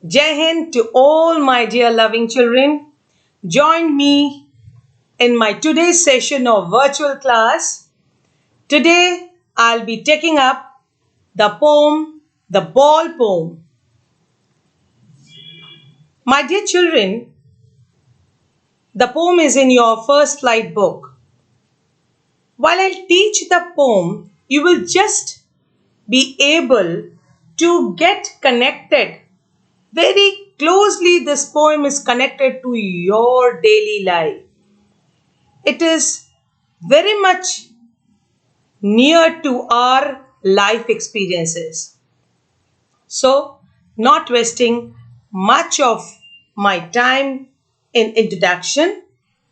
Jai Hind to all my dear loving children. Join me in my today's session of virtual class. Today I'll be taking up the poem, the ball poem. My dear children, the poem is in your first slide book. While I'll teach the poem, you will just be able to get connected. Very closely, this poem is connected to your daily life. It is very much near to our life experiences. So, not wasting much of my time in introduction,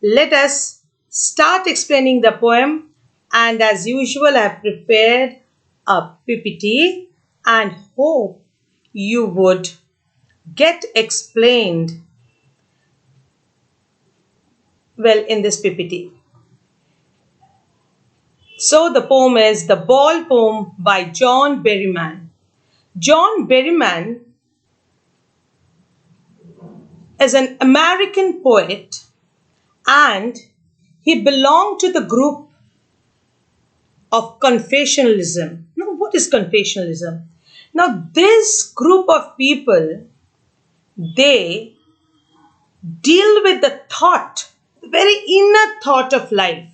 let us start explaining the poem. And as usual, I have prepared a PPT and hope you would get explained well in this PPT. So the poem is The Ball Poem by John Berryman. John Berryman is an American poet and he belonged to the group of confessionalism. Now, what is confessionalism? Now, this group of people, they deal with the thought, the very inner thought of life.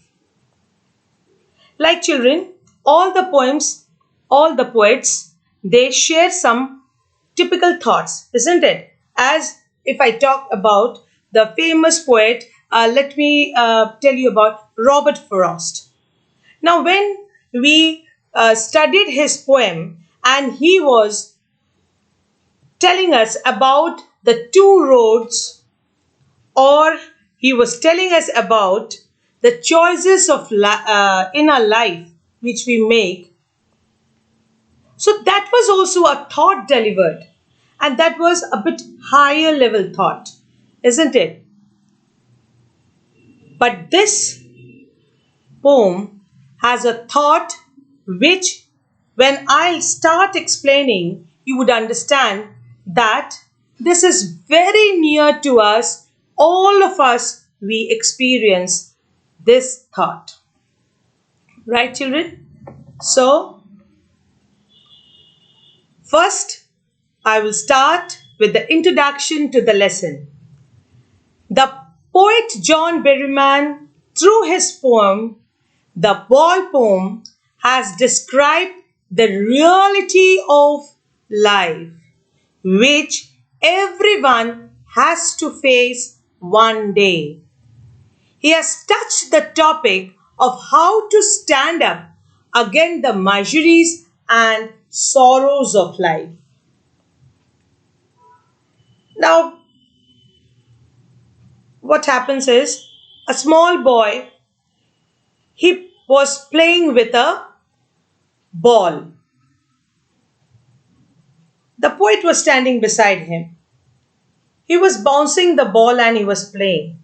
Like children, all the poets, they share some typical thoughts, isn't it? As if I talk about the famous poet, let me tell you about Robert Frost. Now, when we studied his poem and he was telling us about the two roads, or he was telling us about the choices of in our life which we make. So that was also a thought delivered, and that was a bit higher level thought, isn't it? But this poem has a thought which, when I'll start explaining, you would understand that this is very near to us. All of us, we experience this thought. Right, children? So, first, I will start with the introduction to the lesson. The poet John Berryman, through his poem, The Ball Poem, has described the reality of life, which everyone has to face one day. He has touched the topic of how to stand up against the miseries and sorrows of life. Now, what happens is, a small boy, he was playing with a ball. The poet was standing beside him. He was bouncing the ball and he was playing.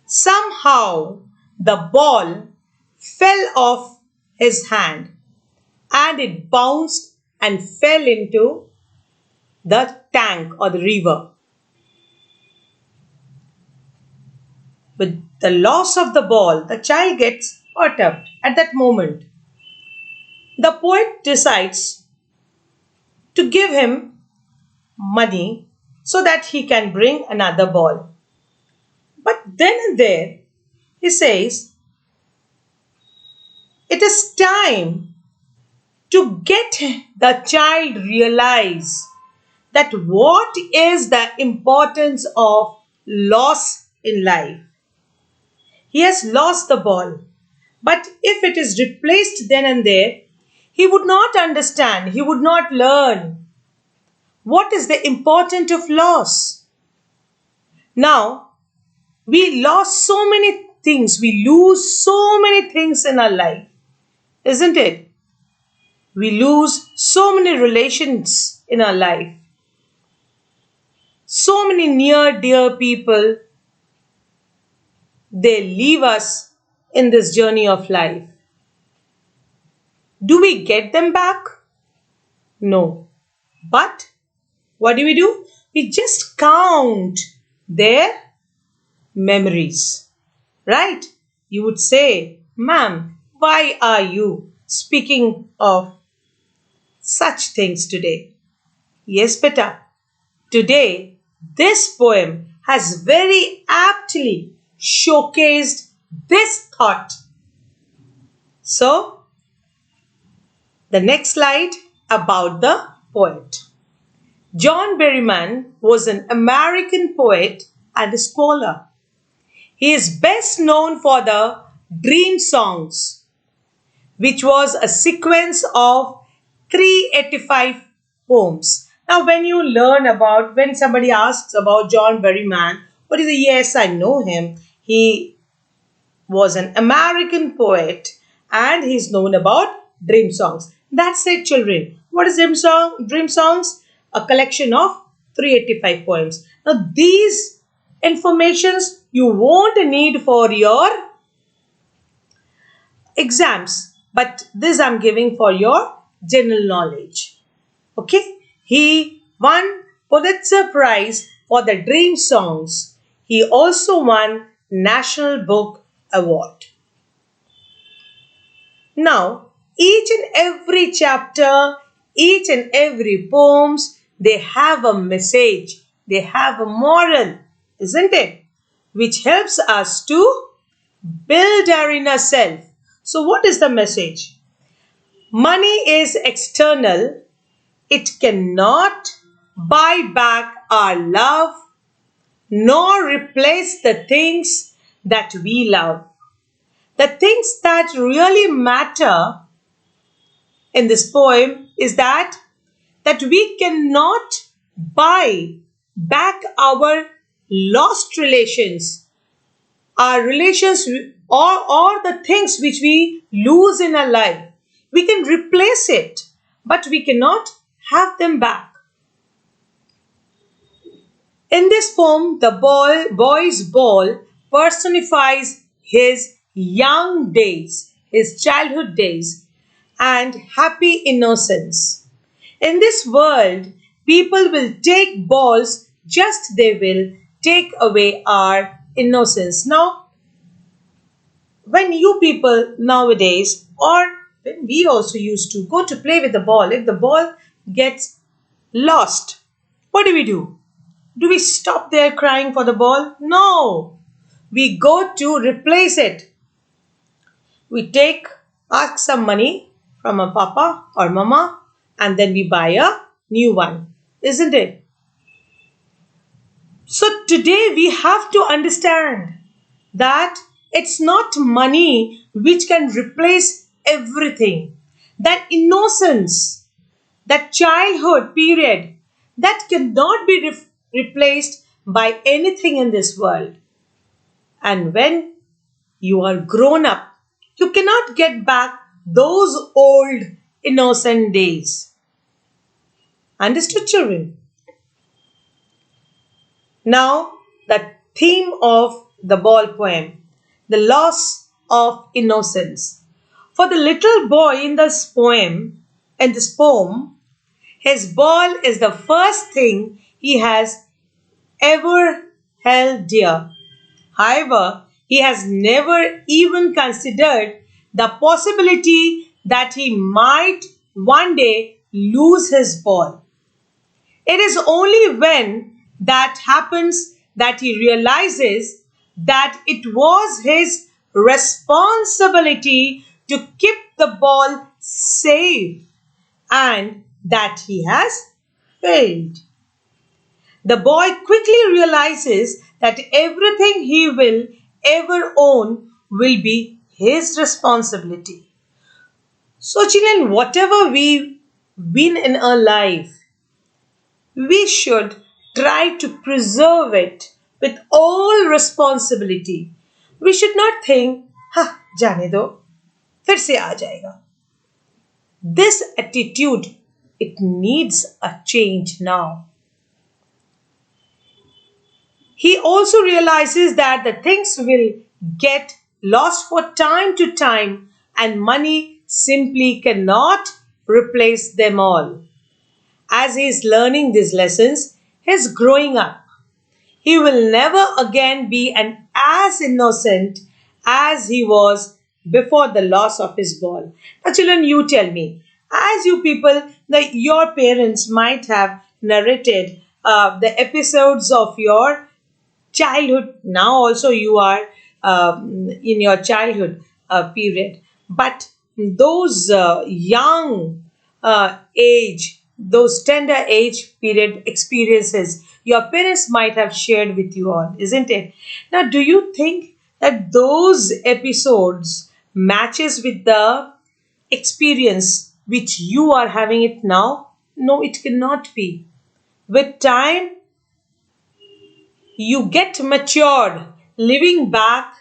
Somehow, the ball fell off his hand and it bounced and fell into the tank or the river. With the loss of the ball, the child gets perturbed at that moment. The poet decides to give him money so that he can bring another ball. But then and there, he says, it is time to get the child realize that what is the importance of loss in life. He has lost the ball, but if it is replaced then and there, he would not understand, he would not learn what is the importance of loss. Now, we lost so many things, we lose so many things in our life, isn't it? We lose so many relations in our life. So many near dear people, they leave us in this journey of life. Do we get them back? No. But what do? we just count their memories, right? You would say, ma'am, why are you speaking of such things today? Yes, beta. Today, this poem has very aptly showcased this thought. So, the next slide about the poet. John Berryman was an American poet and a scholar. He is best known for the Dream Songs, which was a sequence of 385 poems. Now, when somebody asks about John Berryman, what is the yes, I know him. He was an American poet and he's known about dream songs. That's it, children. What is dream song? Dream songs? A collection of 385 poems. Now, these informations you won't need for your exams, but this I'm giving for your general knowledge. Okay, he won Pulitzer Prize for the Dream Songs. He also won National Book Award. Now, each and every chapter, each and every poems, they have a message, they have a moral, isn't it? Which helps us to build our inner self. So what is the message? Money is external. It cannot buy back our love nor replace the things that we love. The things that really matter in this poem is that we cannot buy back our lost relations, our relations or the things which we lose in our life. We can replace it, but we cannot have them back. In this poem, the boy's ball personifies his young days, his childhood days, and happy innocence. In this world, people will take balls, just they will take away our innocence. Now, when you people nowadays, or when we also used to go to play with the ball, if the ball gets lost, what do? Do we stop there crying for the ball? No. We go to replace it. We ask some money from a papa or mama, and then we buy a new one, isn't it? So today we have to understand that it's not money which can replace everything. That innocence, that childhood period, that cannot be replaced by anything in this world. And when you are grown up, you cannot get back those old innocent days. Understood, children? Now, the theme of the ball poem, the loss of innocence. For the little boy in this poem, his ball is the first thing he has ever held dear. However, he has never even considered the possibility that he might one day lose his ball. It is only when that happens that he realizes that it was his responsibility to keep the ball safe and that he has failed. The boy quickly realizes that everything he will ever own will be his responsibility. So, children, whatever we win in our life, we should try to preserve it with all responsibility. We should not think, ha, जाने दो, फिर से आ जाएगा. This attitude, it needs a change now. He also realizes that the things will get lost for time to time and money simply cannot replace them all. As he is learning these lessons, his growing up. He will never again be as innocent as he was before the loss of his ball. Now, children, you tell me, as you people, your parents might have narrated the episodes of your childhood. Now also you are in your childhood period, but those young age, those tender age period experiences your parents might have shared with you all, isn't it? Now, do you think that those episodes matches with the experience which you are having it now? No, it cannot be. With time, you get matured, living back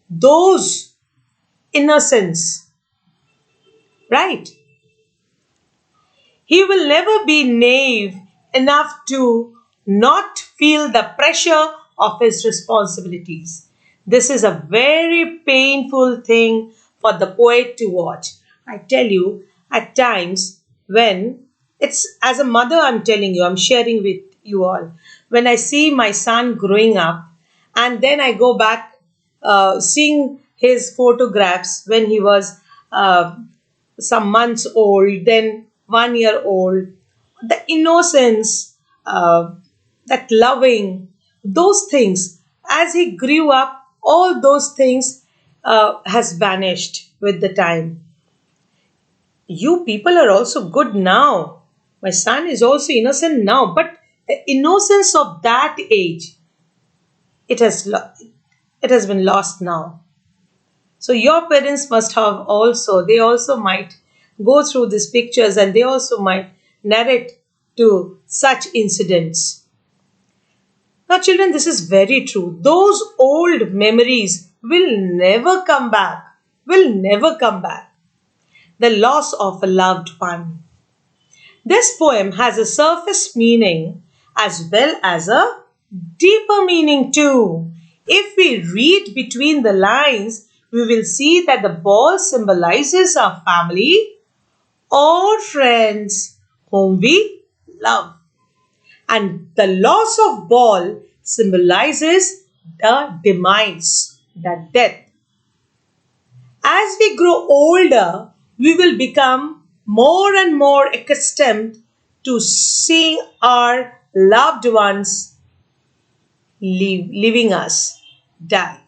those innocence, right? He will never be naive enough to not feel the pressure of his responsibilities. This is a very painful thing for the poet to watch. I tell you, at times when it's as a mother, I'm telling you, I'm sharing with you all. When I see my son growing up, and then I go back seeing his photographs when he was some months old, then 1 year old, the innocence, that loving, those things, as he grew up, all those things has vanished with the time. You people are also good now. My son is also innocent now, but the innocence of that age, it has it has been lost now. So your parents must have also, they also might go through these pictures and they also might narrate to such incidents. Now, children, this is very true. Those old memories will never come back, will never come back. The loss of a loved one. This poem has a surface meaning as well as a deeper meaning too. If we read between the lines, we will see that the ball symbolizes our family or friends whom we love. And the loss of ball symbolizes the demise, the death. As we grow older, we will become more and more accustomed to seeing our loved ones leaving us, die.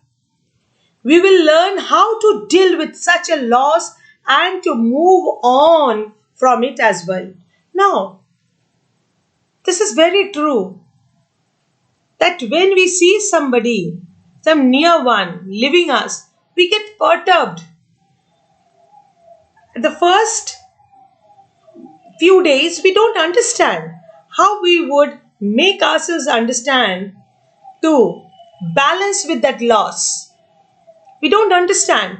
We will learn how to deal with such a loss and to move on from it as well. Now, this is very true that when we see somebody, some near one leaving us, we get perturbed. The first few days, we don't understand how we would make ourselves understand to balance with that loss. We don't understand.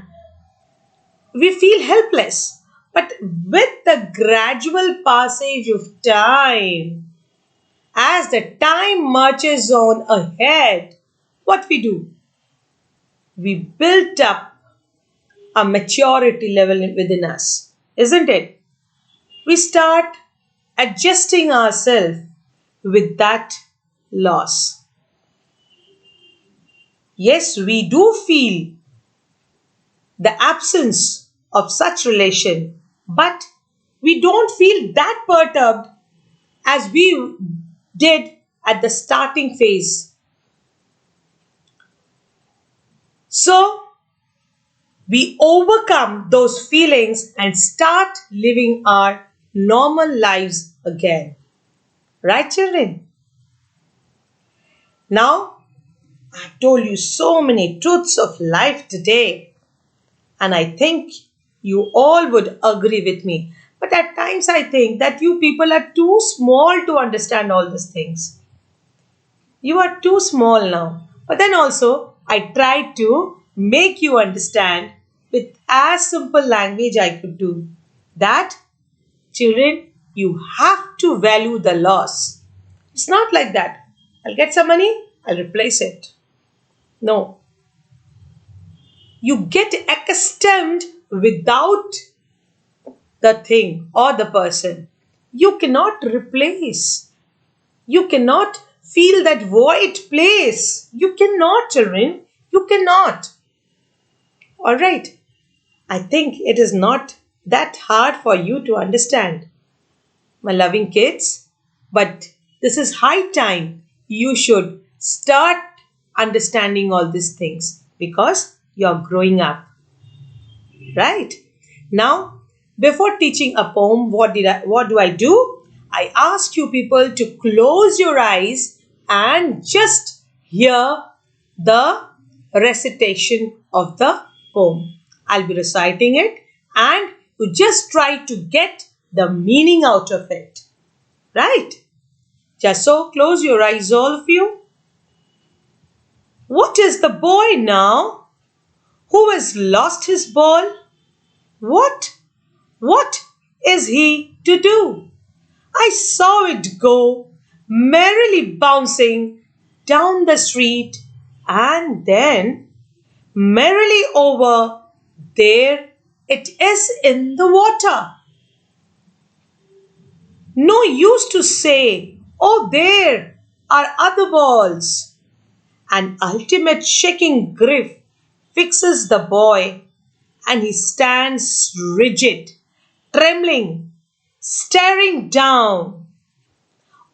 We feel helpless. But with the gradual passage of time, as the time marches on ahead, what we do? We build up a maturity level within us, isn't it? We start adjusting ourselves with that loss. Yes, we do feel the absence of such relation, but we don't feel that perturbed as we did at the starting phase. So, we overcome those feelings and start living our normal lives again. Right, children? Now, I've told you so many truths of life today, and I think you all would agree with me. But at times, I think that you people are too small to understand all these things. You are too small now. But then also, I tried to make you understand with as simple language I could do that, children, you have to value the loss. It's not like that. I'll get some money, I'll replace it. No. You get accustomed without the thing or the person. You cannot replace. You cannot feel that void place. You cannot, children. You cannot. All right. I think it is not that hard for you to understand, my loving kids. But this is high time you should start understanding all these things because you're growing up. Right? Now, before teaching a poem, what do I do? I ask you people to close your eyes and just hear the recitation of the poem. I'll be reciting it and you just try to get the meaning out of it. Right? Just so close your eyes, all of you. What is the boy now who has lost his ball? What? What is he to do? I saw it go merrily bouncing down the street and then merrily over there it is in the water. No use to say, oh, there are other balls. An ultimate shaking grief fixes the boy and he stands rigid, trembling, staring down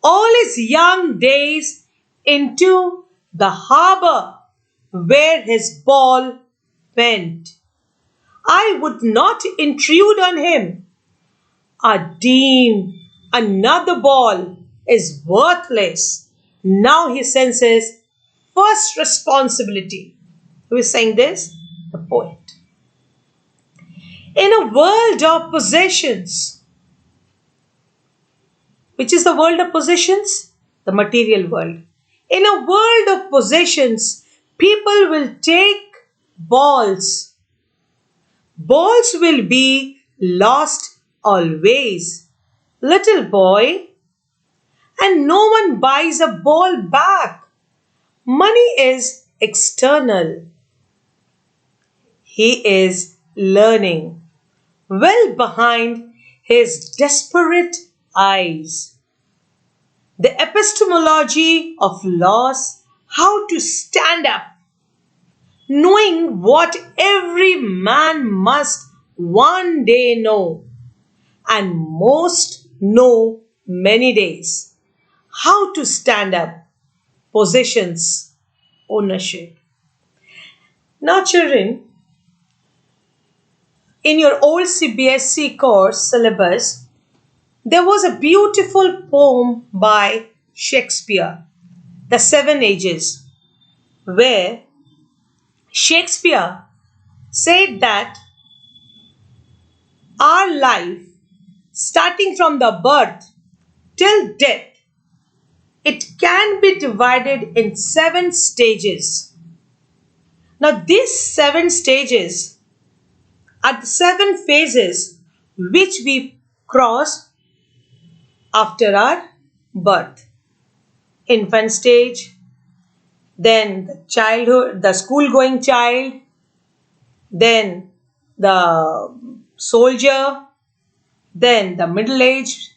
all his young days into the harbor where his ball went. I would not intrude on him. I deem another ball is worthless. Now he senses first responsibility. Who is saying this? The poet. In a world of possessions, which is the world of possessions? The material world. In a world of possessions, people will take balls. Balls will be lost always. Little boy, and no one buys a ball back. Money is external. He is learning well behind his desperate eyes. The epistemology of loss, how to stand up, knowing what every man must one day know, and most know many days. How to stand up, possessions, ownership. Now, children, in your old CBSE course syllabus, there was a beautiful poem by Shakespeare, The Seven Ages, where Shakespeare said that our life, starting from the birth till death, it can be divided in 7 stages. Now, these 7 stages are the 7 phases which we cross after our birth. Infant stage, then the childhood, the school going child, then the soldier, then the middle age,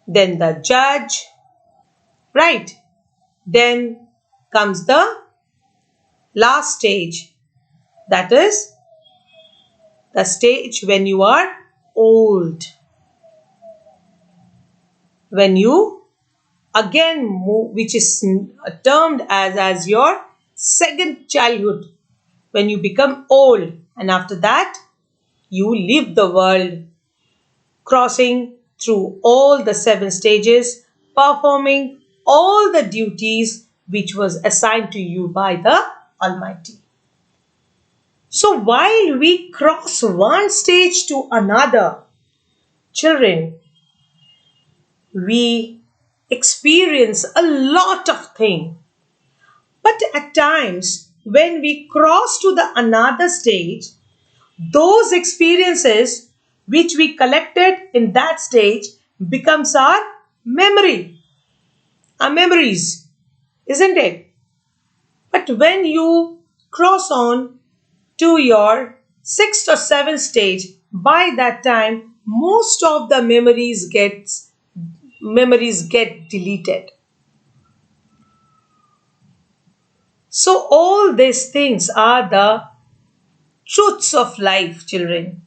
then the judge, right? Then comes the last stage, that is the stage when you are old. When you again move, which is termed as your second childhood, when you become old, and after that you leave the world, crossing through all the 7 stages, performing all the duties which was assigned to you by the Almighty. So while we cross one stage to another, children, we experience a lot of things. But at times, when we cross to the another stage, those experiences which we collected in that stage becomes our memory, our memories, isn't it? But when you cross on to your 6th or 7th stage, by that time, most of the memories gets memories get deleted. So all these things are the truths of life, children.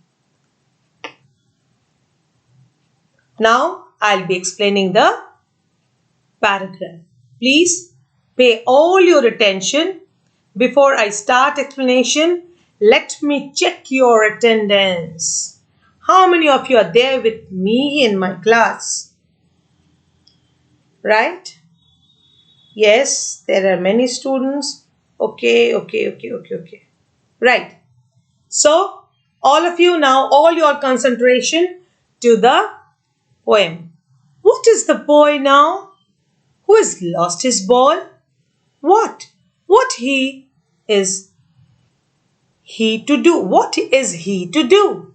Now I'll be explaining the paragraph. Please pay all your attention. Before I start explanation, let me check your attendance. How many of you are there with me in my class? Right? Yes, there are many students. Okay. Right. So, all of you now, all your concentration to the poem. What is the boy now who has lost his ball? What? What is he to do? What is he to do?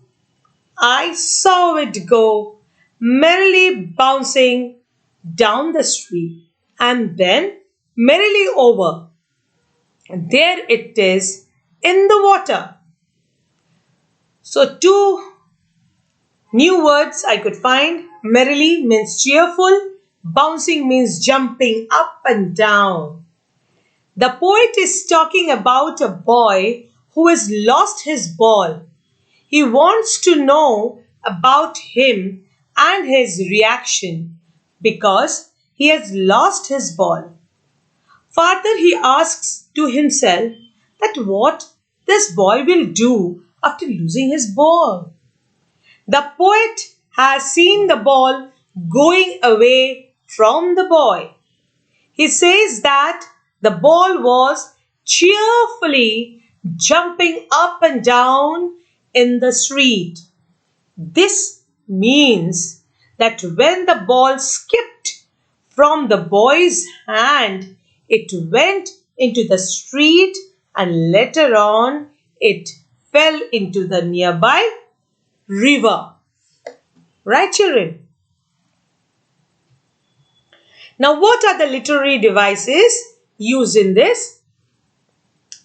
I saw it go, merrily bouncing down the street, and then merrily over. There it is in the water. So, two new words I could find. Merrily means cheerful, bouncing means jumping up and down. The poet is talking about a boy who has lost his ball. He wants to know about him and his reaction because he has lost his ball. Further, he asks to himself that what this boy will do after losing his ball. The poet has seen the ball going away from the boy. He says that the ball was cheerfully jumping up and down in the street. This means that when the ball skipped from the boy's hand, it went into the street and later on it fell into the nearby river. Right, children? Now, what are the literary devices used in this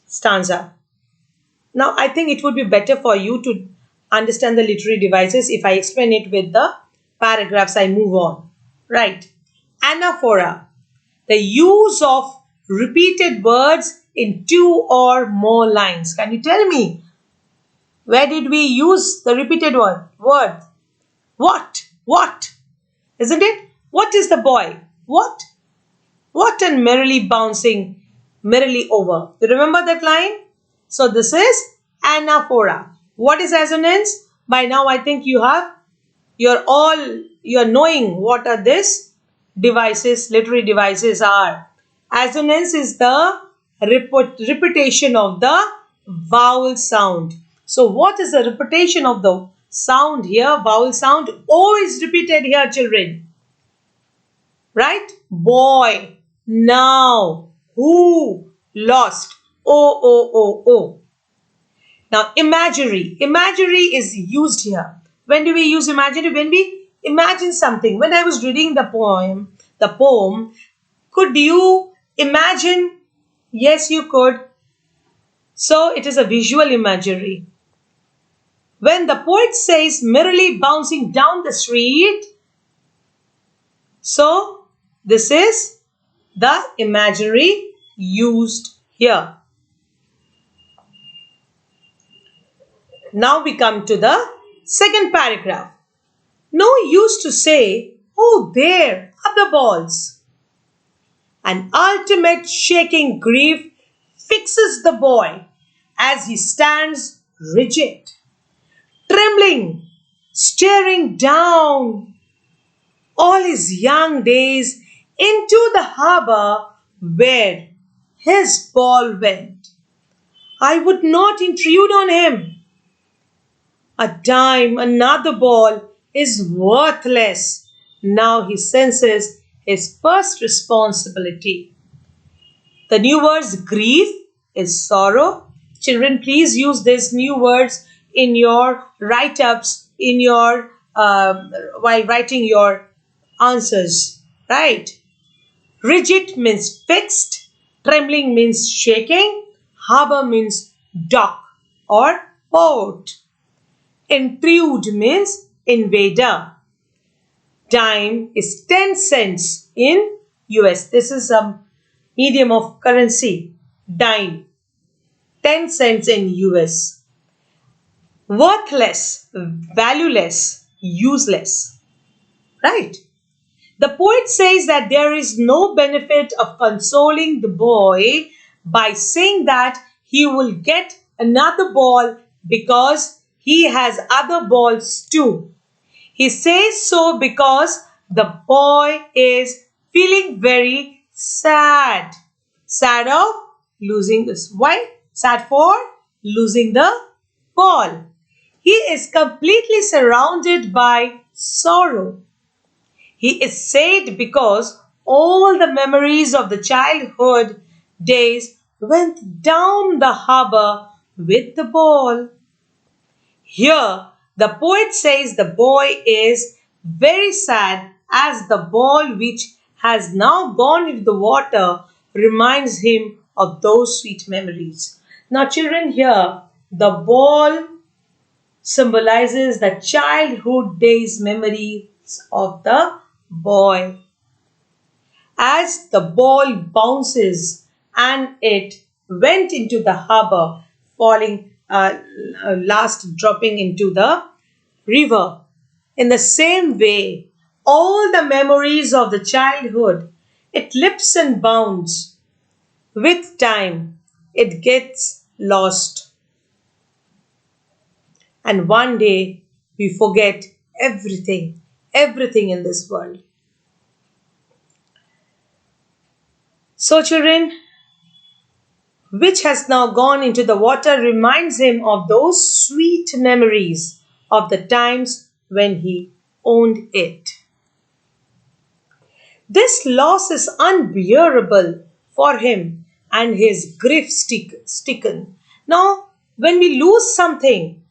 stanza? Now, I think it would be better for you to understand the literary devices if I explain it with the paragraphs I move on. Right. Anaphora, the use of repeated words in two or more lines. Can you tell me, where did we use the repeated word? What? Isn't it? What is the boy? What? What and merrily bouncing, merrily over. You remember that line? So this is anaphora. What is assonance? By now I think you're knowing what are these devices, literary devices are. Assonance is the repetition of the vowel sound. So what is the repetition of the sound here? Vowel sound. O is repeated here, children. Right? Boy, now, who, lost. O. Now, imagery. Imagery is used here. When do we use imagery? When we imagine something. When I was reading the poem, could you imagine? Yes, you could. So, it is a visual imagery. When the poet says merrily bouncing down the street, so this is the imagery used here. Now we come to the second paragraph. No use to say, oh, there are the balls. An ultimate shaking grief fixes the boy as he stands rigid, trembling, staring down all his young days into the harbor where his ball went. I would not intrude on him. A dime, another ball is worthless. Now he senses his first responsibility. The new words grief is sorrow. Children, please use these new words in your write-ups, while writing your answers. Right? Rigid means fixed. Trembling means shaking. Harbor means dock or port. Intrude means invader. Dime is 10 cents in US. This is a medium of currency. Dime, 10 cents in US. Worthless, valueless, useless. Right? The poet says that there is no benefit of consoling the boy by saying that he will get another ball because he has other balls too. He says so because the boy is feeling very sad. Sad of losing this. Why? Sad for losing the ball. He is completely surrounded by sorrow. He is sad because all the memories of the childhood days went down the harbor with the ball. Here, the poet says the boy is very sad as the ball which has now gone into the water reminds him of those sweet memories. Now, children, here the ball symbolizes the childhood days memories of the boy. As the ball bounces and it went into the harbor, falling last dropping into the river. In the same way, all the memories of the childhood, it leaps and bounds. With time, it gets lost. And one day, we forget everything, everything in this world. So, children, which has now gone into the water reminds him of those sweet memories of the times when he owned it. This loss is unbearable for him and his grief sticken. Now, when we lose something,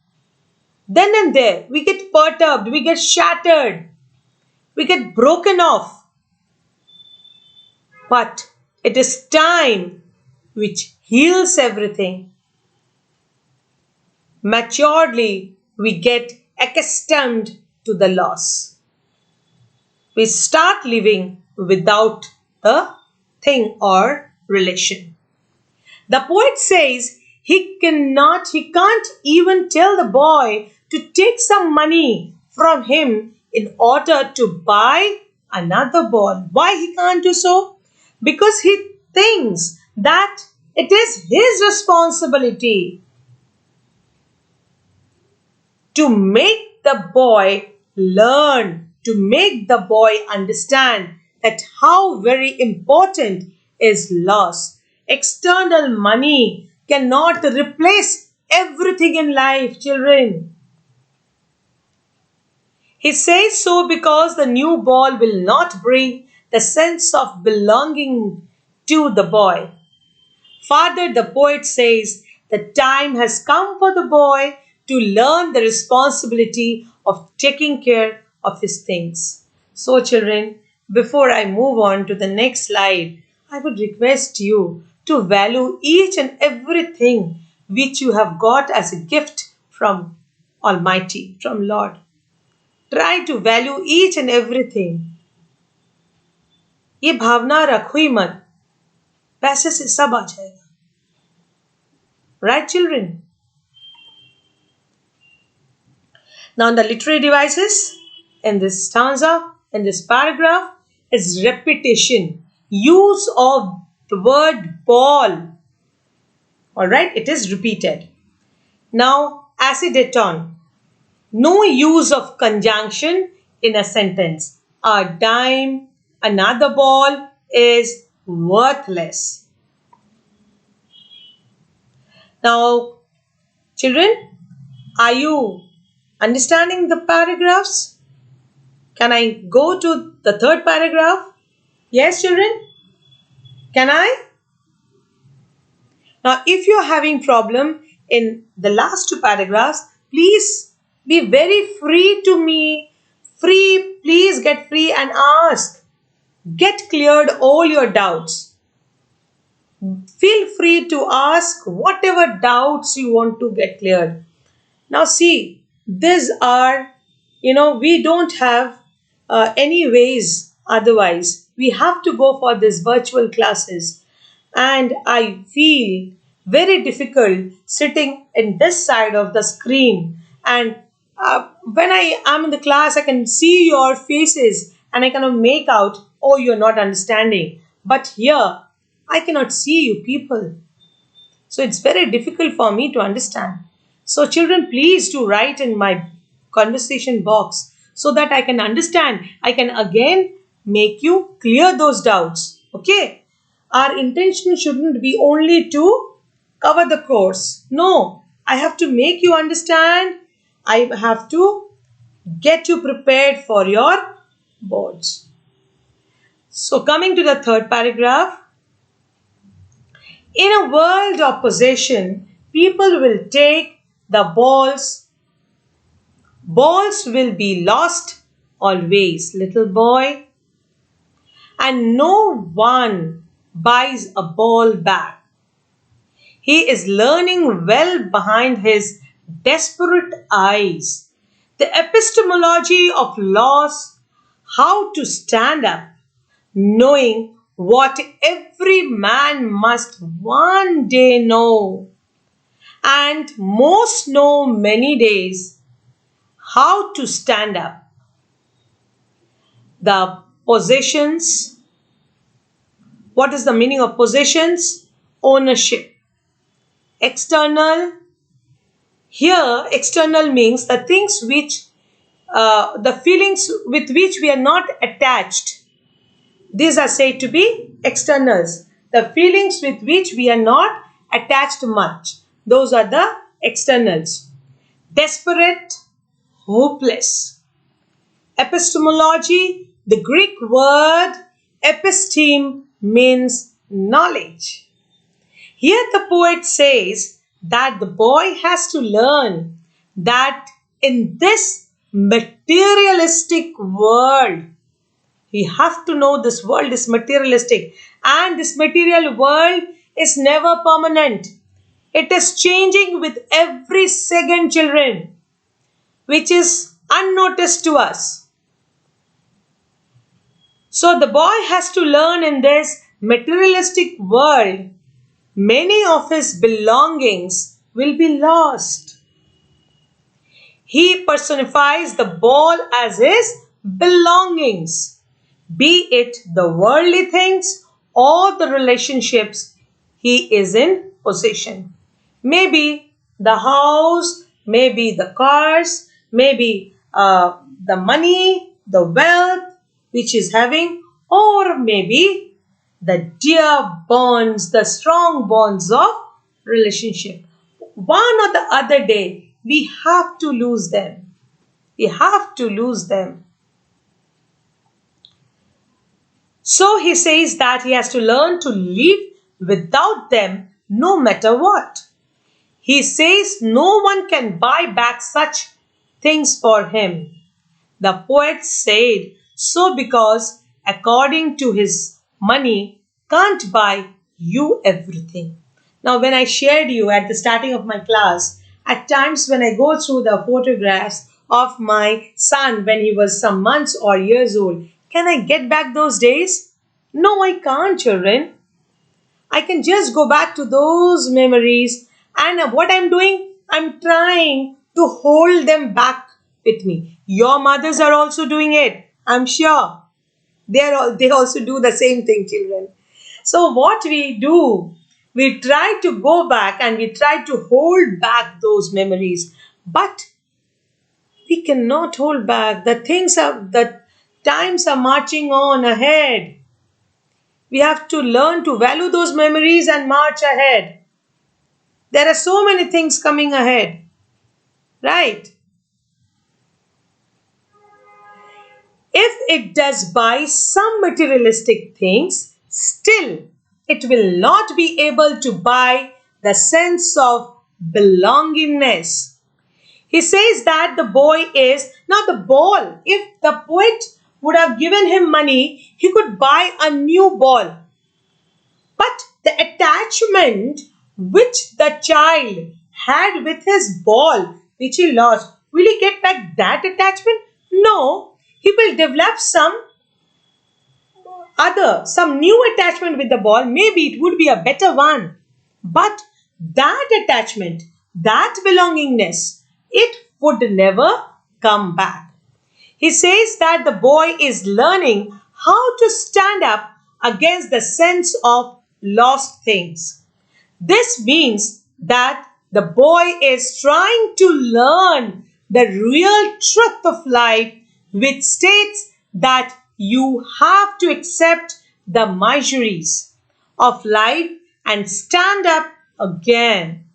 then and there we get perturbed, we get shattered, we get broken off. But it is time which heals everything. Maturely, we get accustomed to the loss. We start living without the thing or relation. The poet says he can't even tell the boy to take some money from him in order to buy another ball. Why he can't do so? Because he thinks that it is his responsibility to make the boy learn, to make the boy understand that how very important is loss. External money cannot replace everything in life, children. He says so because the new ball will not bring the sense of belonging to the boy. Further, the poet says the time has come for the boy to learn the responsibility of taking care of his things. So, children, before I move on to the next slide, I would request you to value each and everything which you have got as a gift from Almighty, from Lord. Try to value each and everything. ये भावना रखो ही मत, पैसे से सब आ जाएगा. Right, children? Now, the literary devices in this stanza, in this paragraph, is repetition. Use of the word ball. Alright, it is repeated. Now, as it did on, no use of conjunction in a sentence. A dime, another ball is worthless. Now, children, are you understanding the paragraphs? Can I go to the third paragraph? Yes, children? Can I? Now, if you are having problem in the last two paragraphs, please be very free to me. Please get free and ask. Get cleared all your doubts. Feel free to ask whatever doubts you want to get cleared. Now see, these are, we don't have any ways otherwise. We have to go for these virtual classes. And I feel very difficult sitting in this side of the screen. And when I am in the class, I can see your faces and I cannot make out, oh, you're not understanding. But here, I cannot see you people. So it's very difficult for me to understand. So, children, please do write in my conversation box so that I can understand. I can again make you clear those doubts. Okay? Our intention shouldn't be only to cover the course. No, I have to make you understand. I have to get you prepared for your boards. So, coming to the third paragraph. In a world of possession, people will take the balls. Balls will be lost always, little boy. And no one buys a ball back. He is learning well behind his desperate eyes. The epistemology of loss, how to stand up, knowing what every man must one day know, and most know many days, how to stand up. The possessions. What is the meaning of possessions? Ownership. External. Here, external means the things which, the feelings with which we are not attached. These are said to be externals. The feelings with which we are not attached much. Those are the externals. Desperate, hopeless. Epistemology, the Greek word episteme means knowledge. Here the poet says that the boy has to learn that in this materialistic world, we have to know this world is materialistic and this material world is never permanent. It is changing with every second, children, which is unnoticed to us. So the boy has to learn in this materialistic world, many of his belongings will be lost. He personifies the ball as his belongings, be it the worldly things or the relationships he is in possession. Maybe the house, maybe the cars, maybe the money, the wealth which is having, or maybe the dear bonds, the strong bonds of relationship. One or the other day, we have to lose them. We have to lose them. So he says that he has to learn to live without them no matter what. He says no one can buy back such things for him. The poet said so because according to his money can't buy you everything. Now when I shared you at the starting of my class, at times when I go through the photographs of my son when he was some months or years old, can I get back those days? No, I can't, children. I can just go back to those memories, and what I'm doing, I'm trying to hold them back with me. Your mothers are also doing it, I'm sure. They also do the same thing, children. So what we do, we try to go back and we try to hold back those memories, but we cannot hold back. The times are marching on ahead. We have to learn to value those memories and march ahead. There are so many things coming ahead, right? If it does buy some materialistic things, still it will not be able to buy the sense of belongingness. He says that the boy is, now the ball, if the poet would have given him money, he could buy a new ball. But the attachment which the child had with his ball, which he lost, will he get back that attachment? No, He will develop some new attachment with the ball. Maybe it would be a better one. But that attachment, that belongingness, it would never come back. He says that the boy is learning how to stand up against the sense of lost things. This means that the boy is trying to learn the real truth of life, which states that you have to accept the miseries of life and stand up again.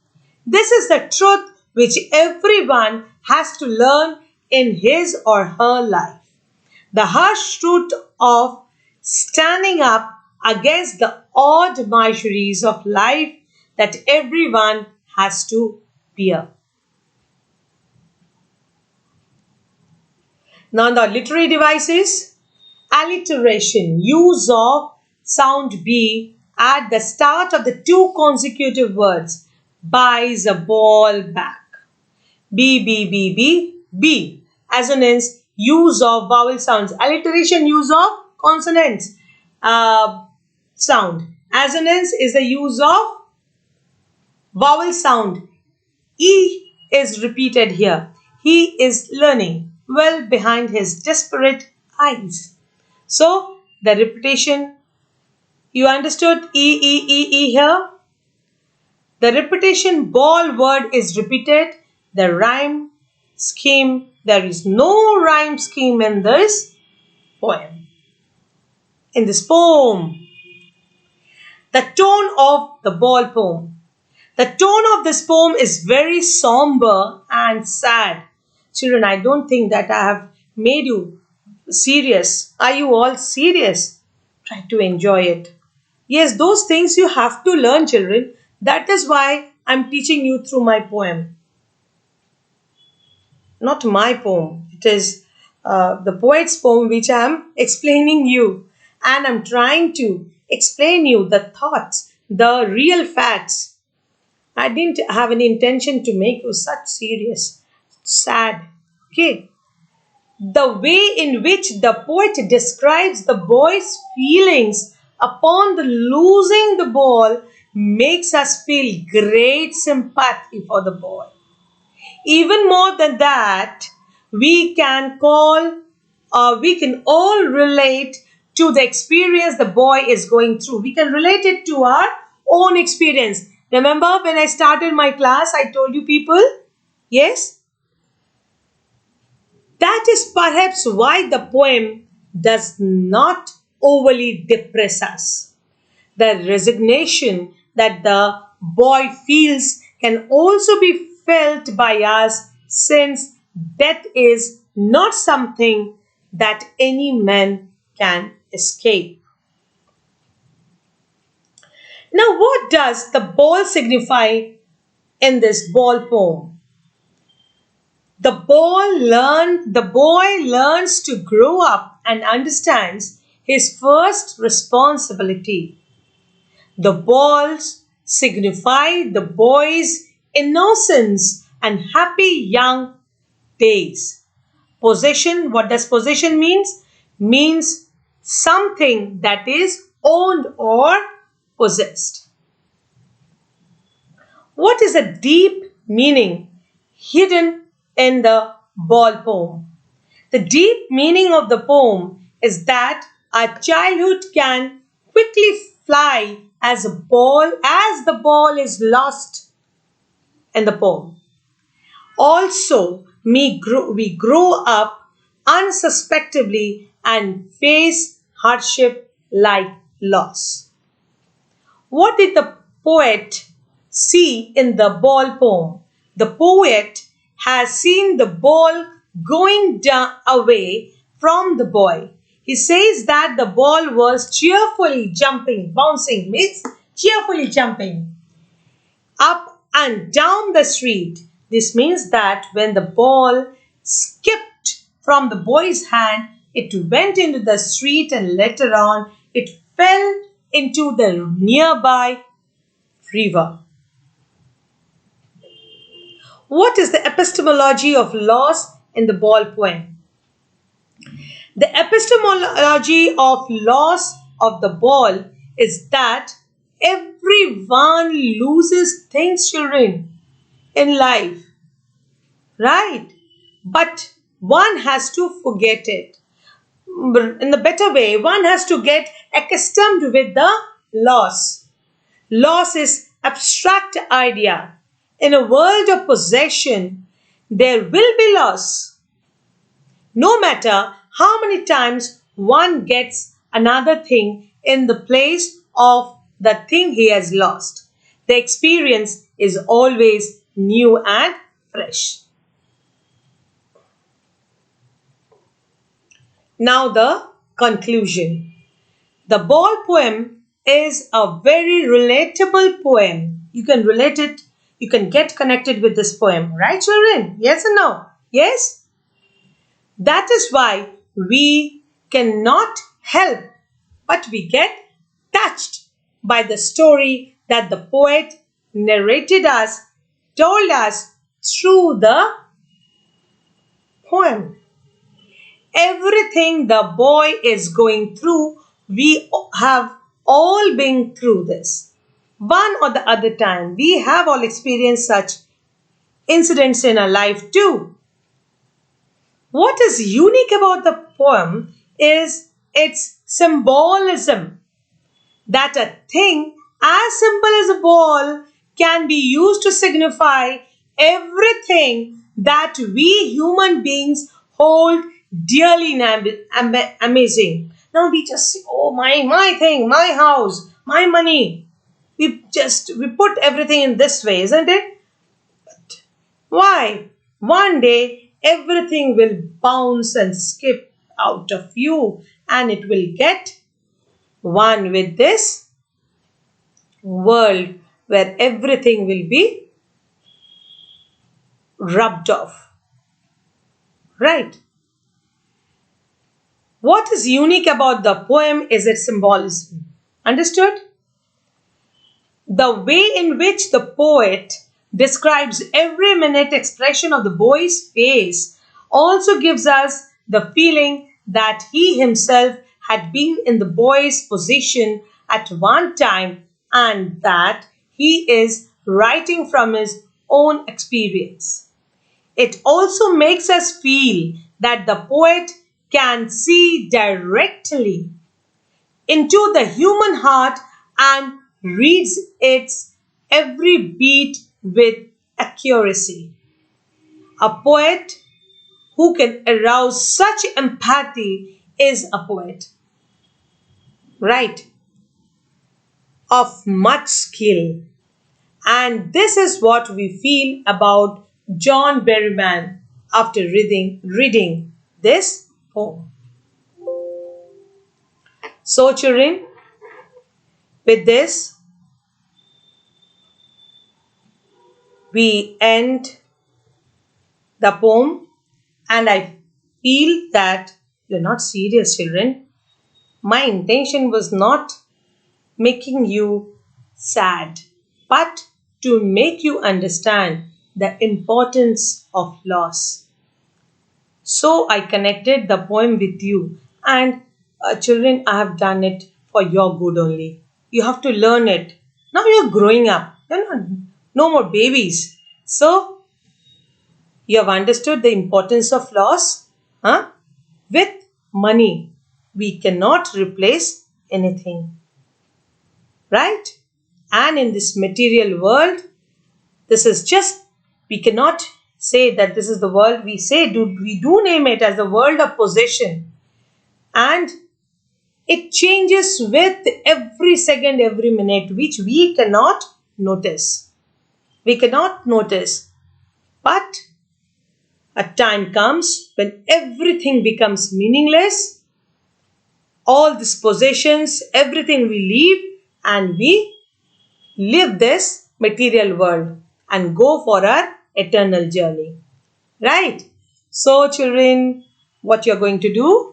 This is the truth which everyone has to learn in his or her life. The harsh truth of standing up against the odd miseries of life that everyone has to bear. Now the literary devices: alliteration, use of sound B at the start of the two consecutive words. Buys a ball back. B, B, B, B, B. Assonance, use of vowel sounds. Alliteration, use of consonants sound. Assonance is the use of vowel sound. E is repeated here. He is learning well behind his desperate eyes. So the repetition, you understood E, E, E, E here? The repetition ball word is repeated. The rhyme scheme, there is no rhyme scheme in this poem. In this poem, the tone of the ball poem. The tone of this poem is very somber and sad. Children, I don't think that I have made you serious. Are you all serious? Try to enjoy it. Yes, those things you have to learn, children. That is why I'm teaching you through my poem. Not my poem. It is the poet's poem which I am explaining you. And I'm trying to explain you the thoughts, the real facts. I didn't have any intention to make you such serious, sad. Okay. The way in which the poet describes the boy's feelings upon the losing the ball makes us feel great sympathy for the boy. Even more than that, we can all relate to the experience the boy is going through. We can relate it to our own experience. Remember when I started my class, I told you people? Yes? That is perhaps why the poem does not overly depress us. The resignation that the boy feels can also be felt by us, since death is not something that any man can escape. Now, what does the ball signify in this ball poem? The boy learns to grow up and understands his first responsibility. The balls signify the boy's innocence and happy young days. Possession, what does possession means? Means something that is owned or possessed. What is the deep meaning hidden in the ball poem? The deep meaning of the poem is that our childhood can quickly fly as the ball is lost in the poem. Also, we grow up unsuspectably and face hardship like loss. What did the poet see in the ball poem? The poet has seen the ball going away from the boy. He says that the ball was cheerfully jumping, bouncing means cheerfully jumping up and down the street. This means that when the ball skipped from the boy's hand, it went into the street and later on it fell into the nearby river. What is the epistemology of loss in the ball poem? The epistemology of loss of the ball is that everyone loses things, children, in life, right? But one has to forget it. In the better way, one has to get accustomed with the loss. Loss is abstract idea. In a world of possession, there will be loss. No matter how many times one gets another thing in the place of the thing he has lost, the experience is always new and fresh. Now, the conclusion. The ball poem is a very relatable poem. You can relate it, you can get connected with this poem, right, children? Yes or no? Yes? That is why we cannot help but we get touched by the story that the poet narrated us, told us through the poem. Everything the boy is going through, we have all been through this. One or the other time, we have all experienced such incidents in our life too. What is unique about the poem is its symbolism, that a thing as simple as a ball can be used to signify everything that we human beings hold dearly amazing. Now we just say, oh, my thing, my house, my money. We put everything in this way, isn't it? Why? One day everything will bounce and skip out of you and it will get one with this world where everything will be rubbed off. Right? What is unique about the poem is its symbolism. Understood? The way in which the poet describes every minute expression of the boy's face also gives us the feeling that he himself had been in the boy's position at one time and that he is writing from his own experience. It also makes us feel that the poet can see directly into the human heart and reads its every beat with accuracy. A poet who can arouse such empathy is a poet, right? Of much skill. And this is what we feel about John Berryman after reading this poem. So, children, with this, we end the poem, and I feel that you're not serious, children. My intention was not making you sad, but to make you understand the importance of loss. So I connected the poem with you, and children, I have done it for your good only. You have to learn it. Now you're growing up. You're not, no more babies. So you have understood the importance of loss. Huh? With money, we cannot replace anything. Right? And in this material world, this is just, we cannot say that this is the world. We do name it as the world of possession. And it changes with every second, every minute, which we cannot notice. We cannot notice. But a time comes when everything becomes meaningless. All these possessions, everything we leave, and we live this material world and go for our eternal journey. Right? So, children, what you're going to do?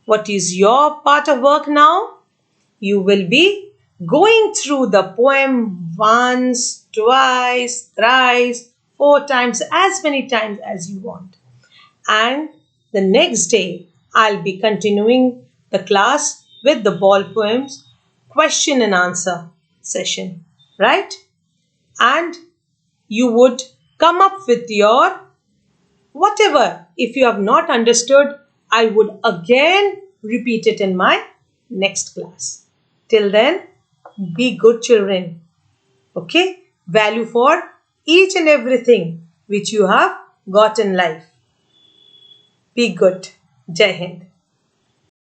What is your part of work now? You will be going through the poem once, twice, thrice, 4 times, as many times as you want. And the next day, I'll be continuing the class with the ball poems question and answer session, right? And you would come up with your whatever. If you have not understood, I would again repeat it in my next class. Till then, be good children. Okay? Value for each and everything which you have got in life. Be good. Jai Hind.